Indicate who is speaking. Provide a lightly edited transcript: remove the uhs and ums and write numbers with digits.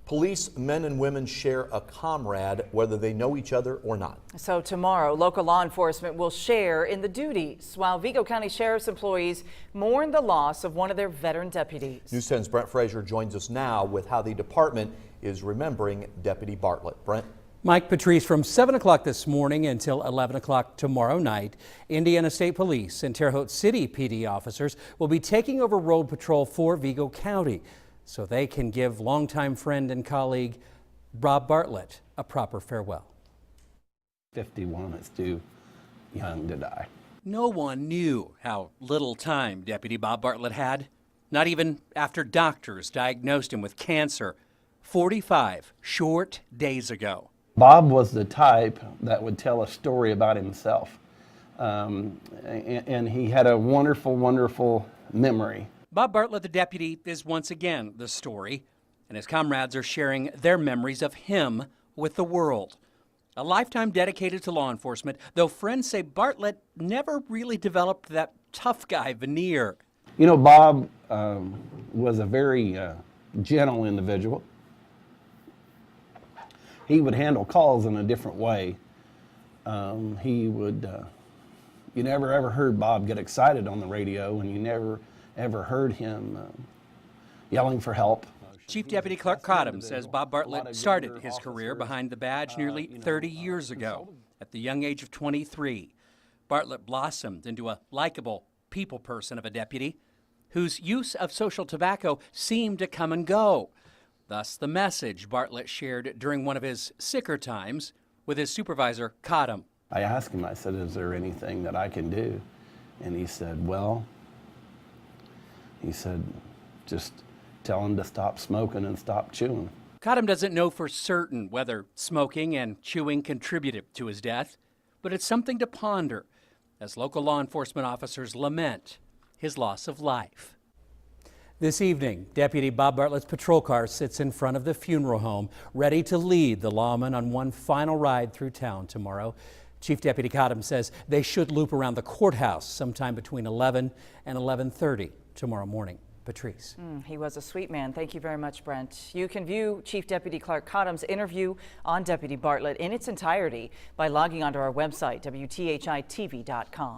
Speaker 1: Police men and women share a comrade, whether they know each other or not.
Speaker 2: So tomorrow, local law enforcement will share in the duties, while Vigo County Sheriff's employees mourn the loss of one of their veteran deputies. News 10's Brent Frazier joins us now with how the department is remembering Deputy Bartlett. Brent?
Speaker 3: Mike Patrice, from 7 o'clock this morning until 11 o'clock tomorrow night, Indiana State Police and Terre Haute City PD officers will be taking over road patrol for Vigo County, so they can give longtime friend and colleague Bob Bartlett a proper farewell.
Speaker 4: 51 is too young to die.
Speaker 3: No one knew how little time Deputy Bob Bartlett had, not even after doctors diagnosed him with cancer 45 short days ago.
Speaker 4: Bob was the type that would tell a story about himself, and he had a wonderful, wonderful memory.
Speaker 3: Bob Bartlett, the deputy, is once again the story, and his comrades are sharing their memories of him with the world. A lifetime dedicated to law enforcement, though friends say Bartlett never really developed that tough guy veneer.
Speaker 4: You know, Bob was a very gentle individual. He would handle calls in a different way. You never ever heard Bob get excited on the radio, and you never ever heard him yelling for help.
Speaker 3: Chief Deputy Clark Cottom says Bob Bartlett started his career behind the badge nearly 30 years ago. At the young age of 23, Bartlett blossomed into a likable people person of a deputy whose use of social tobacco seemed to come and go. Thus the message Bartlett shared during one of his sicker times with his supervisor, Cottom.
Speaker 4: I asked him, I said, is there anything that I can do? And he said, well, just tell him to stop smoking and stop chewing.
Speaker 3: Cottom doesn't know for certain whether smoking and chewing contributed to his death, but it's something to ponder as local law enforcement officers lament his loss of life. This evening, Deputy Bob Bartlett's patrol car sits in front of the funeral home, ready to lead the lawman on one final ride through town tomorrow. Chief Deputy Cottom says they should loop around the courthouse sometime between 11 and 11:30 tomorrow morning. Patrice.
Speaker 2: He was a sweet man. Thank you very much, Brent. You can view Chief Deputy Clark Cottom's interview on Deputy Bartlett in its entirety by logging onto our website, WTHI-TV.com.